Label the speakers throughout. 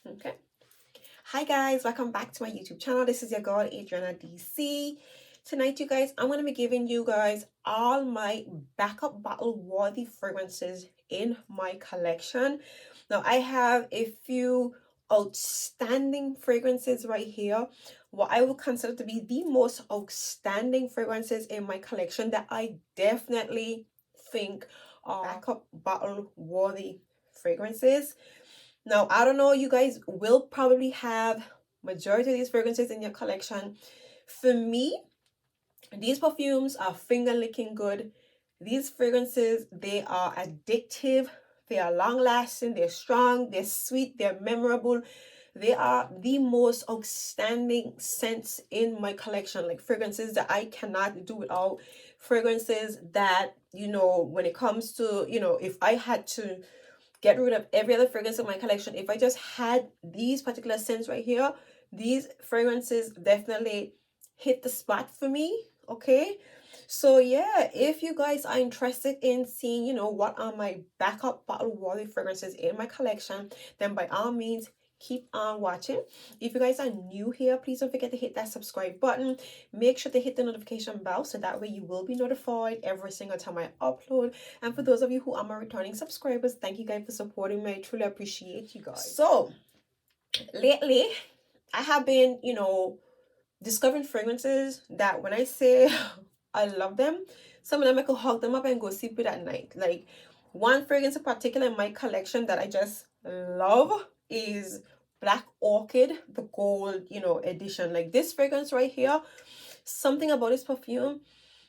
Speaker 1: Okay. Hi guys, welcome back to my YouTube channel. This is your girl Adriana DC. Tonight, you guys, I'm going to be giving you guys all my backup bottle worthy fragrances in my collection. Now, I have a few outstanding fragrances right here, what I would consider to be the most outstanding fragrances in my collection that I definitely think are backup bottle worthy fragrances. Now, I don't know, you guys will probably have majority of these fragrances in your collection. For me, these perfumes are finger licking good. These fragrances, they are addictive. They are long lasting. They're strong. They're sweet. They're memorable. They are the most outstanding scents in my collection. Like fragrances that I cannot do without. Fragrances that, when it comes to, if I had to get rid of every other fragrance in my collection, if I just had these particular scents right here, these fragrances definitely hit the spot for me. Okay, so yeah, if you guys are interested in seeing what are my backup bottle worthy fragrances in my collection, then by all means keep on watching. If you guys are new here, please don't forget to hit that subscribe button. Make sure to hit the notification bell so that way you will be notified every single time I upload. And for those of you who are my returning subscribers, thank you guys for supporting me. I truly appreciate you guys. So lately I have been discovering fragrances that when I say I love them, some of them I could hug them up and go sleep with at night. Like one fragrance in particular in my collection that I just love is Black Orchid, the gold, edition. Like this fragrance right here, something about this perfume.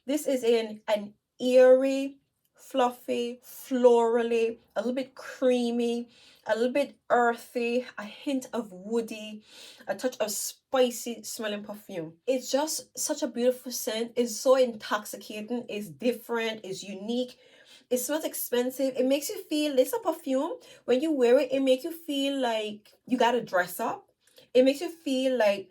Speaker 1: This is in an eerie, fluffy, florally, a little bit creamy, a little bit earthy, a hint of woody, a touch of spicy smelling perfume. It's just such a beautiful scent. It's so intoxicating. It's different. It's unique. It smells expensive. It makes you feel, it's a perfume. When you wear it, it makes you feel like you gotta dress up. It makes you feel like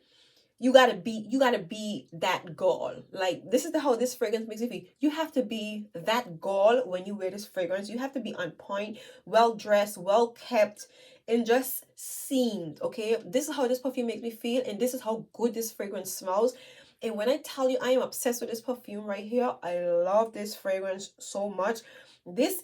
Speaker 1: you gotta be that girl. Like this is how this fragrance makes you feel. You have to be that girl when you wear this fragrance. You have to be on point, well dressed, well kept, and just seemed. Okay, this is how this perfume makes me feel, and this is how good this fragrance smells. And when I tell you I am obsessed with this perfume right here, I love this fragrance so much. This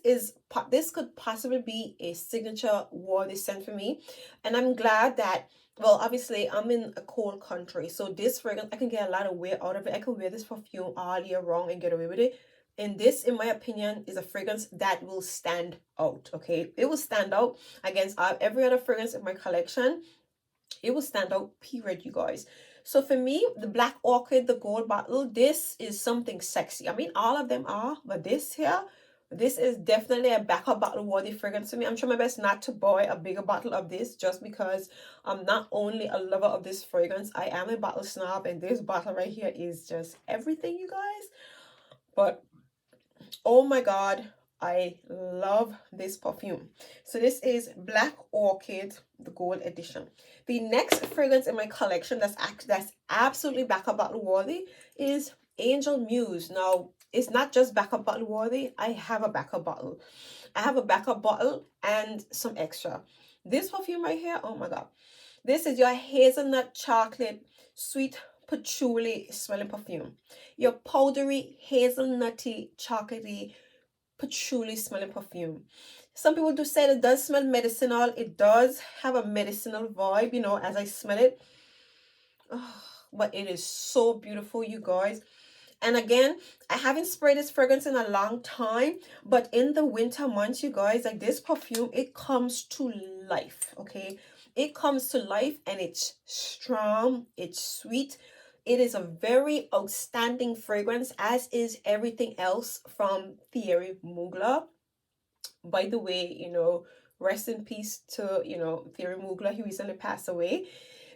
Speaker 1: could possibly be a signature worthy scent for me, and I'm glad that, well, obviously, I'm in a cold country, so this fragrance, I can get a lot of wear out of it. I can wear this perfume all year round and get away with it. And this, in my opinion, is a fragrance that will stand out, okay? It will stand out against every other fragrance in my collection. It will stand out, period, you guys. So for me, the Black Orchid, the gold bottle, this is something sexy. I mean, all of them are, but this is definitely a backup bottle worthy fragrance to me. I'm trying my best not to buy a bigger bottle of this just because I'm not only a lover of this fragrance, I am a bottle snob, and this bottle right here is just everything, you guys. But oh my god, I love this perfume. So this is Black Orchid, the gold edition. The next fragrance in my collection that's absolutely backup bottle worthy is Angel Muse. Now, it's not just backup bottle worthy. I have a backup bottle. I have a backup bottle and some extra. This perfume right here, oh my god. This is your hazelnut chocolate sweet patchouli smelling perfume. Your powdery hazelnutty chocolatey patchouli smelling perfume. Some people do say it does smell medicinal. It does have a medicinal vibe, as I smell it. Oh, but it is so beautiful, you guys. And again, I haven't sprayed this fragrance in a long time, but in the winter months, you guys, like this perfume, it comes to life, okay? It comes to life and it's strong, it's sweet. It is a very outstanding fragrance, as is everything else from Thierry Mugler. By the way, rest in peace to, Thierry Mugler. He recently passed away.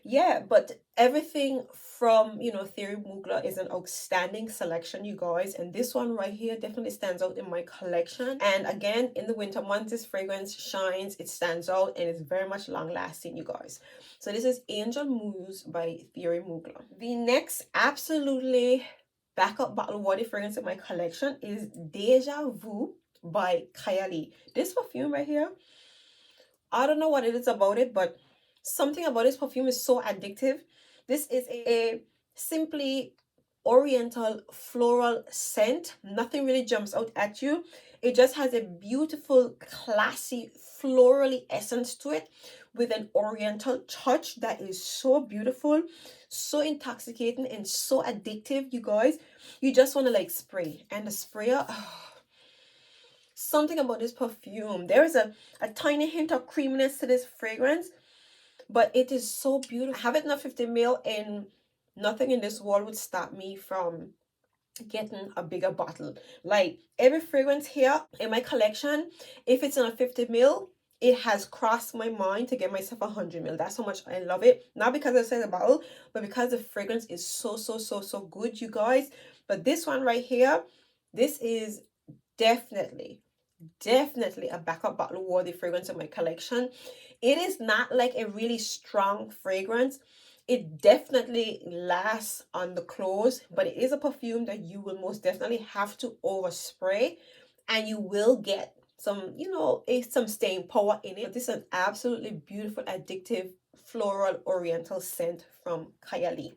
Speaker 1: Yeah, but everything from, Thierry Mugler is an outstanding selection, you guys. And this one right here definitely stands out in my collection. And again, in the winter months, this fragrance shines, it stands out, and it's very much long lasting, you guys. So this is Angel Muse by Thierry Mugler. The next absolutely backup bottle worthy fragrance in my collection is Deja Vu by Kylie. This perfume right here, I don't know what it is about it, but Something about this perfume is so addictive. This is a simply oriental floral scent. Nothing really jumps out at you. It just has a beautiful, classy, florally essence to it with an oriental touch that is so beautiful, so intoxicating, and so addictive, you guys. You just want to like spray. And the sprayer, something about this perfume. There is a tiny hint of creaminess to this fragrance, but it is so beautiful. I have it in a 50 ml, and nothing in this world would stop me from getting a bigger bottle. Like every fragrance here in my collection, if it's in a 50 ml, it has crossed my mind to get myself a 100 ml. That's how much I love it. Not because I say the bottle, but because the fragrance is so good, you guys. But this one right here, this is definitely a backup bottle worthy fragrance in my collection. It is not like a really strong fragrance. It definitely lasts on the clothes, but it is a perfume that you will most definitely have to overspray, and you will get some, some staying power in it. But this is an absolutely beautiful, addictive, floral oriental scent from Kylie.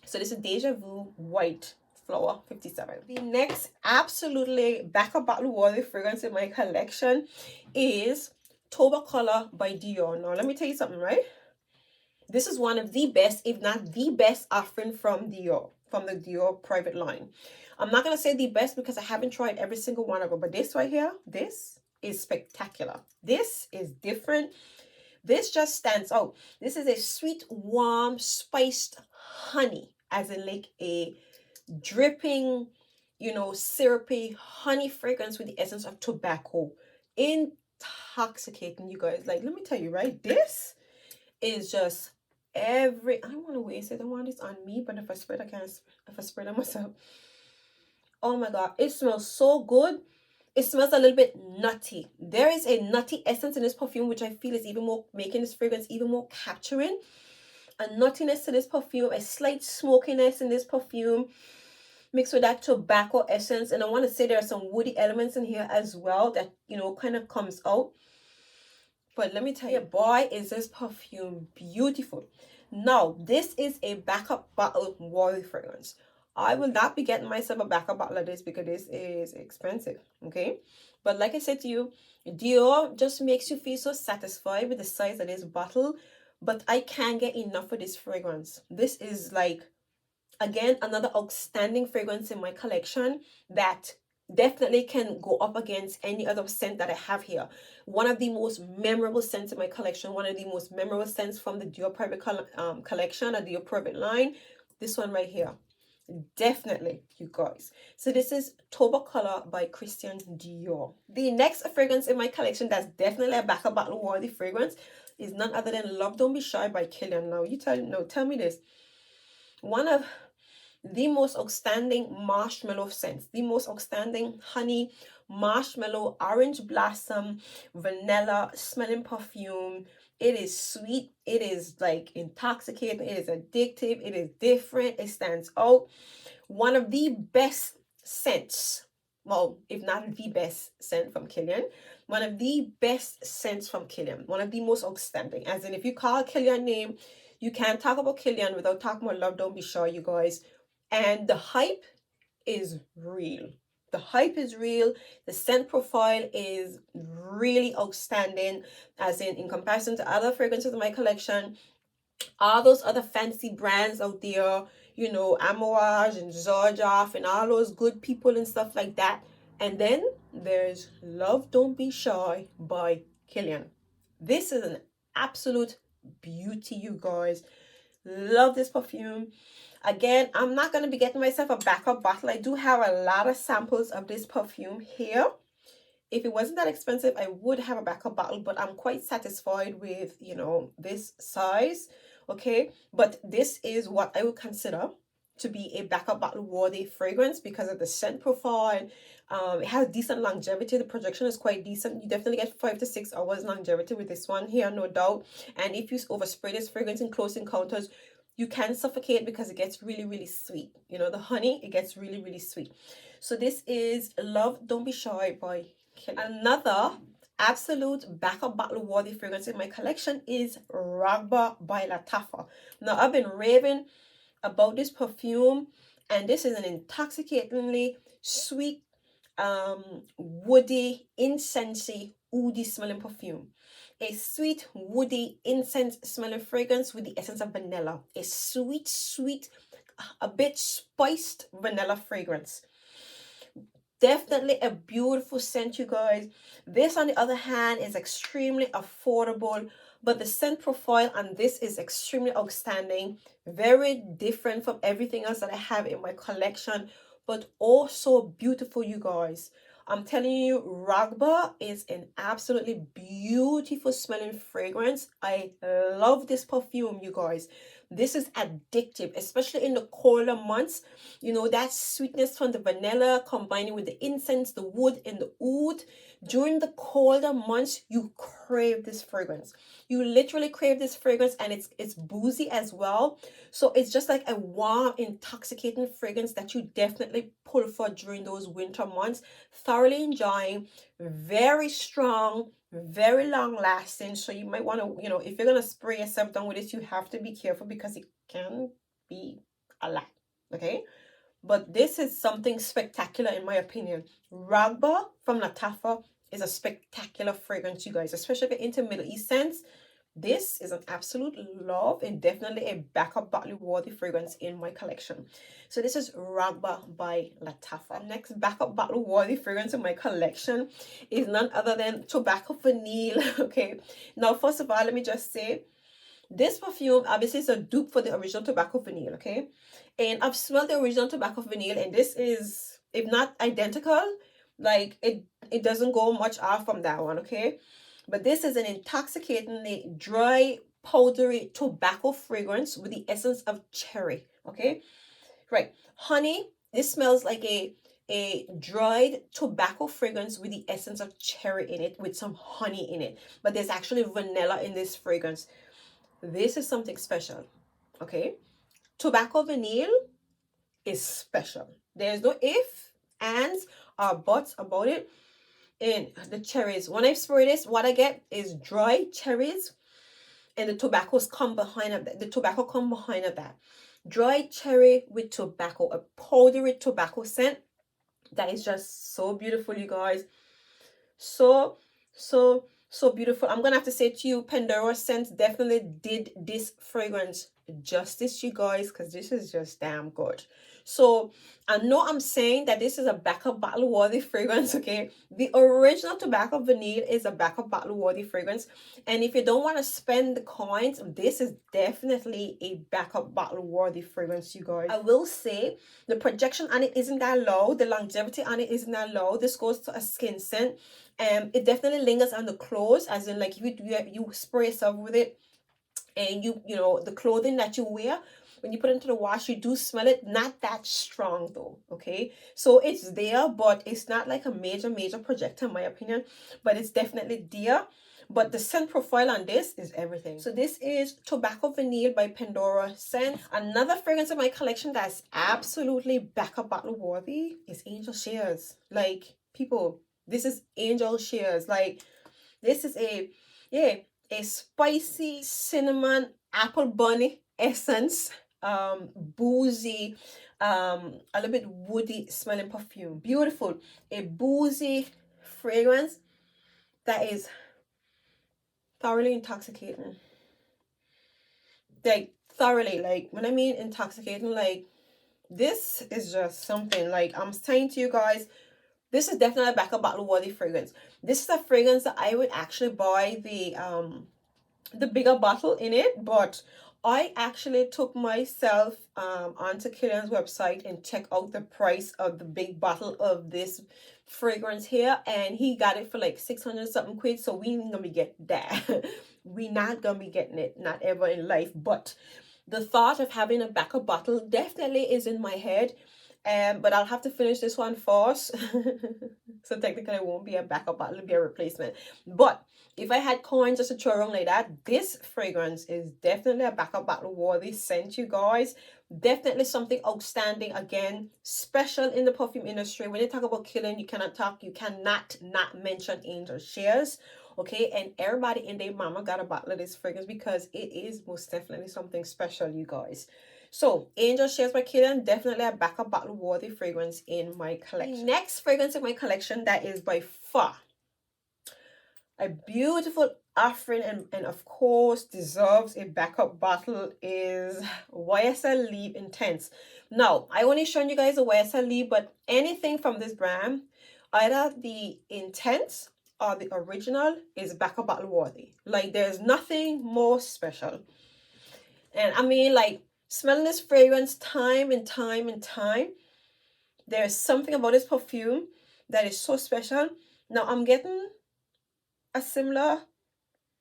Speaker 1: So this is Deja Vu White Flower 57. The next absolutely backup bottle worthy fragrance in my collection is Toba Color by Dior. Now let me tell you something, right? This is one of the best, if not the best offering from Dior, from the Dior private line. I'm not going to say the best because I haven't tried every single one of them, but this right here, this is spectacular. This is different. This just stands out. This is a sweet, warm, spiced honey, as in like a dripping, syrupy honey fragrance with the essence of tobacco. Intoxicating, you guys. Like, let me tell you, right? This is just I don't want to waste it. I want this on me, but if I spread, I can't. If I spread it myself, oh my god, it smells so good. It smells a little bit nutty. There is a nutty essence in this perfume, which I feel is even more making this fragrance even more capturing. A nuttiness to this perfume, a slight smokiness in this perfume, mixed with that tobacco essence. And I want to say there are some woody elements in here as well that, kind of comes out. But let me tell you, boy, is this perfume beautiful. Now, this is a backup bottle worthy fragrance. I will not be getting myself a backup bottle of this because this is expensive, okay? But like I said to you, Dior just makes you feel so satisfied with the size of this bottle. But I can't get enough of this fragrance. This is like, again, another outstanding fragrance in my collection that definitely can go up against any other scent that I have here. One of the most memorable scents in my collection, one of the most memorable scents from the Dior private collection or Dior private line, this one right here. Definitely, you guys. So this is Toba Color by Christian Dior. The next fragrance in my collection that's definitely a backup bottle worthy fragrance is none other than Love Don't Be Shy by Kylie. Now tell me this. One of the most outstanding marshmallow scents, the most outstanding honey, marshmallow, orange blossom, vanilla smelling perfume. It is sweet. It is like intoxicating. It is addictive. It is different. It stands out. One of the best scents, well, if not the best scent from Kylie, one of the best scents from Kylie, one of the most outstanding. As in, if you call Kylie name, you can't talk about Kylie without talking about Love Don't Be Shy, you guys. And the hype is real. The hype is real. The scent profile is really outstanding, as in comparison to other fragrances in my collection. All those other fancy brands out there, Amouage and Zorjoff and all those good people and stuff like that. And then there's Love Don't Be Shy by Kylie. This is an absolute beauty, you guys. Love this perfume. Again, I'm not going to be getting myself a backup bottle. I do have a lot of samples of this perfume here. If it wasn't that expensive, I would have a backup bottle, but I'm quite satisfied with, this size, okay? But this is what I would consider to be a backup bottle worthy fragrance because of the scent profile. It has decent longevity. The projection is quite decent. You definitely get 5 to 6 hours longevity with this one here, no doubt. And if you overspray this fragrance in close encounters, you can suffocate because it gets really sweet. The honey, it gets really sweet. So this is Love Don't Be Shy by Kylie. Another absolute backup bottle worthy fragrance in my collection is Ragba by Lattafa. Now, I've been raving about this perfume, and this is an intoxicatingly sweet, woody, incensey, oody smelling perfume. A sweet, woody, incense smelling fragrance with the essence of vanilla. A sweet, sweet, a bit spiced vanilla fragrance. Definitely a beautiful scent, you guys. This, on the other hand, is extremely affordable, but the scent profile on this is extremely outstanding. Very different from everything else that I have in my collection, but also beautiful, you guys. I'm telling you, Ragba is an absolutely beautiful smelling fragrance. I love this perfume, you guys. This is addictive, especially in the colder months. You know, that sweetness from the vanilla combining with the incense, the wood, and the oud. During the colder months, you crave this fragrance. You literally crave this fragrance, and it's boozy as well. So it's just like a warm, intoxicating fragrance that you definitely pull for during those winter months. Thoroughly enjoying, very strong, very long lasting. So you might want to, if you're gonna spray yourself down with this, you have to be careful because it can be a lot. Okay. But this is something spectacular in my opinion. Ragba from Lattafa is a spectacular fragrance, you guys, especially if you're into Middle East scents. This is an absolute love and definitely a backup bottle worthy fragrance in my collection. So this is Ragba by Lattafa. Next backup bottle worthy fragrance in my collection is none other than Tobacco Vanille. Okay. Now, first of all, let me just say, this perfume obviously is a dupe for the original Tobacco Vanille, okay? And I've smelled the original Tobacco Vanille, and this is, if not identical, like it doesn't go much off from that one, okay? But this is an intoxicatingly dry, powdery tobacco fragrance with the essence of cherry, okay? Right. Honey, this smells like a dried tobacco fragrance with the essence of cherry in it with some honey in it. But there's actually vanilla in this fragrance. This is something special, okay? Tobacco Vanille is special. There's no if, ands, or buts about it. And the cherries, when I spray this, what I get is dry cherries, and the tobaccos come behind of that. The tobacco come behind of that. Dry cherry with tobacco, a powdery tobacco scent that is just so beautiful, you guys. So, so beautiful. I'm gonna have to say to you, Pandora Scents definitely did this fragrance justice, you guys, because this is just damn good. So I know I'm saying that this is a backup bottle worthy fragrance, okay? The original Tobacco Vanille is a backup bottle worthy fragrance. And if you don't want to spend the coins, this is definitely a backup bottle worthy fragrance, you guys. I will say the projection on it isn't that low. The longevity on it isn't that low. This goes to a skin scent. It definitely lingers on the clothes, as in like if you spray yourself with it, and you know the clothing that you wear, when you put it into the wash, you do smell it. Not that strong though, okay? So it's there, but it's not like a major projector in my opinion, but it's definitely there. But the scent profile on this is everything. So this is Tobacco Vanille by Pandora Scent. Another fragrance in my collection that's absolutely backup bottle worthy is Angel Shears. Like, people, this is Angel Shears. Like, this is a spicy cinnamon apple bunny essence, boozy, a little bit woody smelling perfume. Beautiful. A boozy fragrance that is thoroughly intoxicating. Like, thoroughly, like, when I mean intoxicating, like, this is just something. Like, I'm saying to you guys, this is definitely a backup bottle worthy fragrance. This is a fragrance that I would actually buy the bigger bottle in it, but I actually took myself onto Killian's website and check out the price of the big bottle of this fragrance here, and he got it for like 600 something quid. So we ain't gonna be getting that. We not gonna be getting it, not ever in life. But the thought of having a backup bottle definitely is in my head. But I'll have to finish this one first. So technically it won't be a backup bottle, it'll be a replacement. But if I had coins just to throw around like that, this fragrance is definitely a backup bottle worthy scent, you guys. Definitely something outstanding. Again, special in the perfume industry. When you talk about killing, you cannot not mention Angel Shares. Okay, and everybody in their mama got a bottle of this fragrance because it is most definitely something special, you guys. So, Angel Shares by Killian, definitely a backup bottle worthy fragrance in my collection. The next fragrance in my collection that is by far a beautiful offering and of course deserves a backup bottle is YSL Leave Intense. Now, I only shown you guys the YSL Leave, but anything from this brand, either the Intense or the original, is backup bottle worthy. Like, there's nothing more special. And I mean, like, smelling this fragrance time and time and time, there's something about this perfume that is so special. Now I'm getting a similar,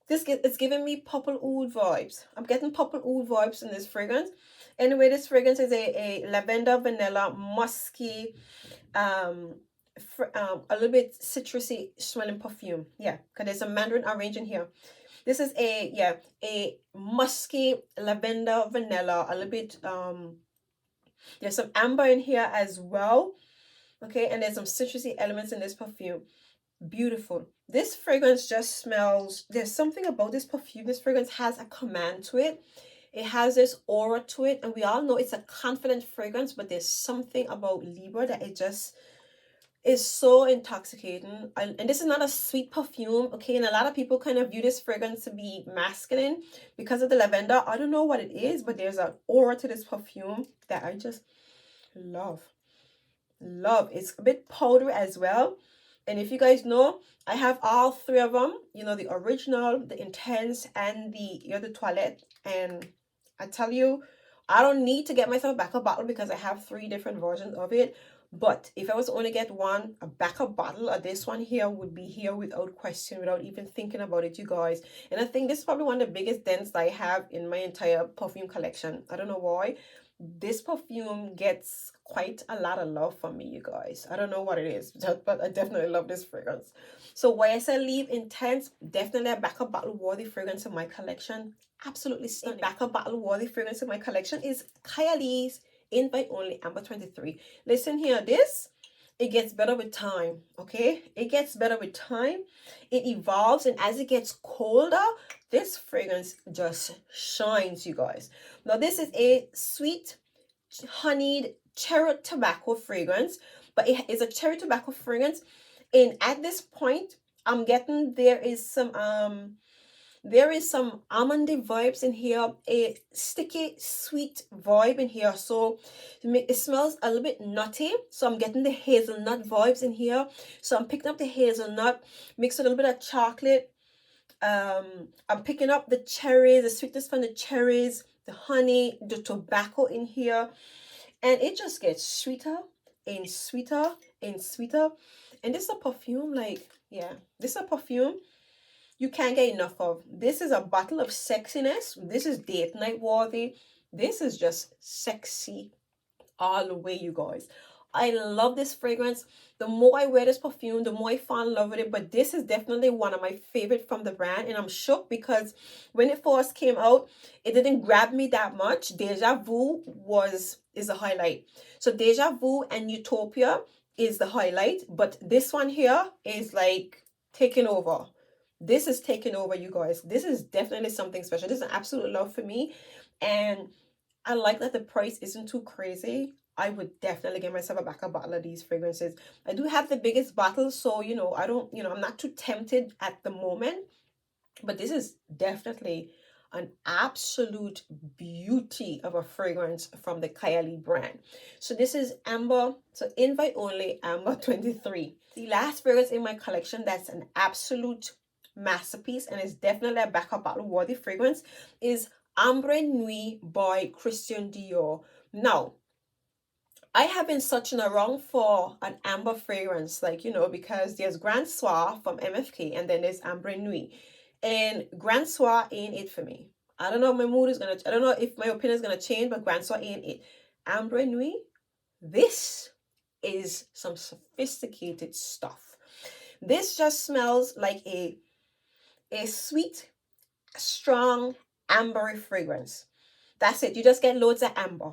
Speaker 1: it's giving me purple oud vibes. I'm getting purple oud vibes in this fragrance. Anyway, this fragrance is a lavender, vanilla, musky, a little bit citrusy smelling perfume. Yeah, because there's a mandarin orange in here. This is a musky lavender, vanilla, a little bit, there's some amber in here as well. Okay, and there's some citrusy elements in this perfume. Beautiful. This fragrance just smells, there's something about this perfume. This fragrance has a command to it. It has this aura to it, and we all know it's a confident fragrance, but there's something about Libra that it just is so intoxicating. And this is not a sweet perfume, okay? And a lot of people kind of view this fragrance to be masculine because of the lavender. I don't know what it is, but there's an aura to this perfume that I just love. It's a bit powdery as well. And if you guys know, I have all three of them, you know, the original, the Intense, and the Eau de Toilette. And I tell you, I don't need to get myself a backup bottle because I have 3 different versions of it. But if I was to only get one, a backup bottle of this one here would be here without question, without even thinking about it, you guys. And I think this is probably one of the biggest dents I have in my entire perfume collection. I don't know why. This perfume gets quite a lot of love from me, you guys. I don't know what it is, but I definitely love this fragrance. So YSL Leave Intense, definitely a backup bottle worthy fragrance in my collection. Absolutely stunning. A backup bottle worthy fragrance in my collection is Kylie's Invite Only Amber 23. Listen here, this, it gets better with time, okay? It gets better with time. It evolves, and as it gets colder, this fragrance just shines, you guys. Now, this is a sweet, honeyed cherry tobacco fragrance, but it is a cherry tobacco fragrance. And at this point, I'm getting there is some almondy vibes in here, a sticky sweet vibe in here. So it smells a little bit nutty, so I'm getting the hazelnut vibes in here. So I'm picking up the hazelnut mixed with a little bit of chocolate. I'm picking up the cherries, the sweetness from the cherries, the honey, the tobacco in here, and it just gets sweeter and sweeter and sweeter. And this is a perfume, like, yeah, this is a perfume you can't get enough of. This is a bottle of sexiness. This is date night worthy. This is just sexy all the way, you guys. I love this fragrance. The more I wear this perfume, the more I fall in love with it. But this is definitely one of my favorite from the brand. And I'm shook because when it first came out, it didn't grab me that much. Deja Vu is a highlight. So Deja Vu and Utopia is the highlight. But this one here is like taking over. This is taking over, you guys. This is definitely something special. This is an absolute love for me. And I like that the price isn't too crazy. I would definitely get myself a backup bottle of these fragrances. I do have the biggest bottle, so, you know, I'm not too tempted at the moment. But this is definitely an absolute beauty of a fragrance from the Kylie brand. So this is Amber, so Invite Only Amber 23. The last fragrance in my collection that's an absolute masterpiece and is definitely a backup bottle worthy fragrance is Ambre Nuit by Christian Dior. Now, I have been searching around for an amber fragrance, like, you know, because there's Grand Soir from MFK and then there's Ambre Nuit. And Grand Soir ain't it for me. I don't know if my opinion is gonna change, but Grand Soir ain't it. Ambre Nuit, This is some sophisticated stuff. This just smells like a sweet, strong, ambery fragrance. That's it. You just get loads of amber.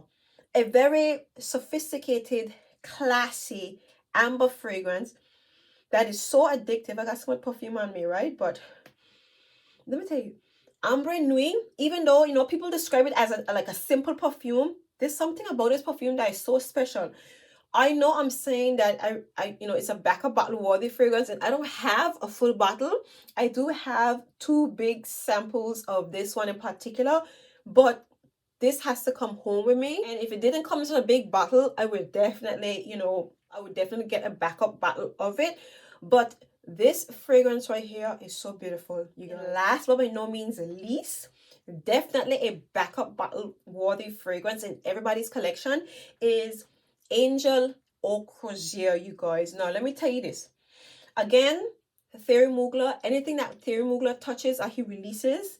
Speaker 1: A very sophisticated, classy amber fragrance that is so addictive. I got so much perfume on me, right? But let me tell you, Ambre Nuit, even though, you know, people describe it as like a simple perfume, there's something about this perfume that is so special. I know I'm saying that you know, it's a backup bottle worthy fragrance, and I don't have a full bottle. I do have two big samples of this one in particular, but this has to come home with me. And if it didn't come in a big bottle, I would definitely, you know, I would definitely get a backup bottle of it. But this fragrance right here is so beautiful. You guys. Last but by no means least, definitely a backup bottle worthy fragrance in everybody's collection is Angel Eau Croisière, you guys. Now, let me tell you this. Again, Thierry Mugler, anything that Thierry Mugler touches or he releases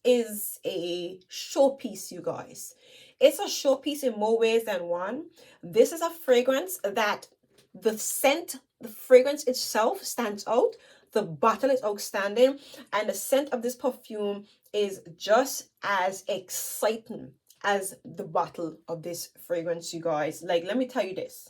Speaker 1: is a showpiece, you guys. It's a showpiece in more ways than one. This is a fragrance that the scent, the fragrance itself stands out. The bottle is outstanding, and the scent of this perfume is just as exciting as the bottle of this fragrance, you guys. Like, let me tell you this.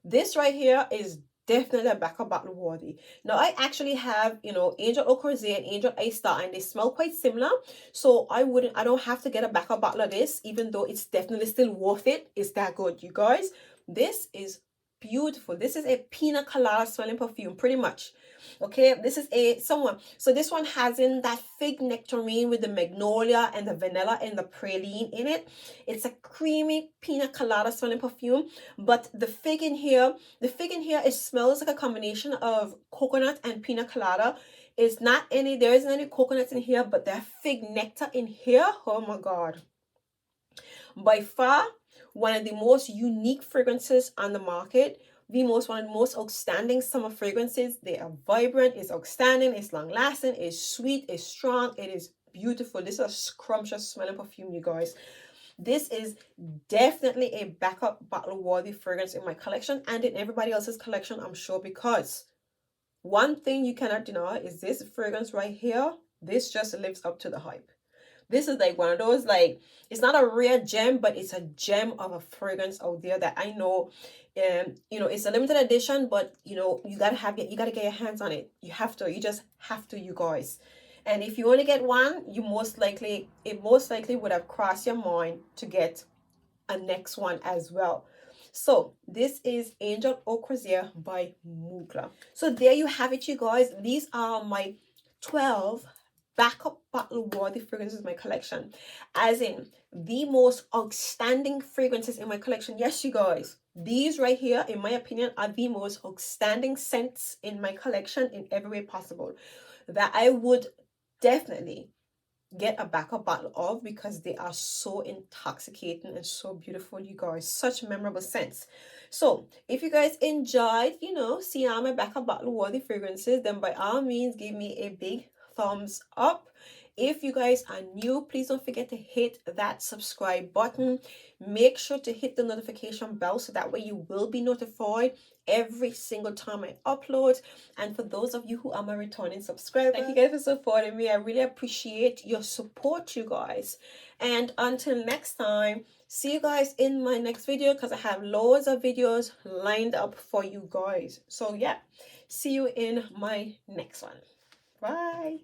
Speaker 1: This right here is definitely a backup bottle worthy. Now, I actually have, you know, Angel Eau Croisière and Angel Ice Star, and they smell quite similar. So I don't have to get a backup bottle of this, even though it's definitely still worth it. It's that good, you guys. This is beautiful. This is a pina colada smelling perfume, pretty much. Okay, this is so this one has in that fig nectarine with the magnolia and the vanilla and the praline in it. It's a creamy pina colada smelling perfume, but the fig in here, it smells like a combination of coconut and pina colada. There isn't any coconut in here, but there's fig nectar in here. Oh my god. By far, one of the most unique fragrances on the market. One of the most outstanding summer fragrances. They are vibrant, it's outstanding, it's long lasting, it's sweet, it's strong, it is beautiful. This is a scrumptious smelling perfume, you guys. This is definitely a backup bottle worthy fragrance in my collection and in everybody else's collection, I'm sure, because one thing you cannot deny is this fragrance right here. This just lives up to the hype. This is like one of those, like, it's not a rare gem, but it's a gem of a fragrance out there that I know, you know, it's a limited edition, but you know, you gotta get your hands on it. You just have to, you guys. And if you only get one, it most likely would have crossed your mind to get a next one as well. So this is Angel Eau Croisière by Mugler. So there you have it, you guys. These are my 12 backup bottle worthy fragrances in my collection, as in the most outstanding fragrances in my collection. Yes, you guys, these right here, in my opinion, are the most outstanding scents in my collection in every way possible, that I would definitely get a backup bottle of, because they are so intoxicating and so beautiful, you guys. Such memorable scents. So if you guys enjoyed, you know, seeing all my backup bottle worthy fragrances, then by all means give me a big thumbs up. If you guys are new, please don't forget to hit that subscribe button. Make sure to hit the notification bell so that way you will be notified every single time I upload. And for those of you who are my returning subscribers, thank you guys for supporting me. I really appreciate your support, you guys. And until next time, see you guys in my next video, because I have loads of videos lined up for you guys. So yeah, see you in my next one. Bye.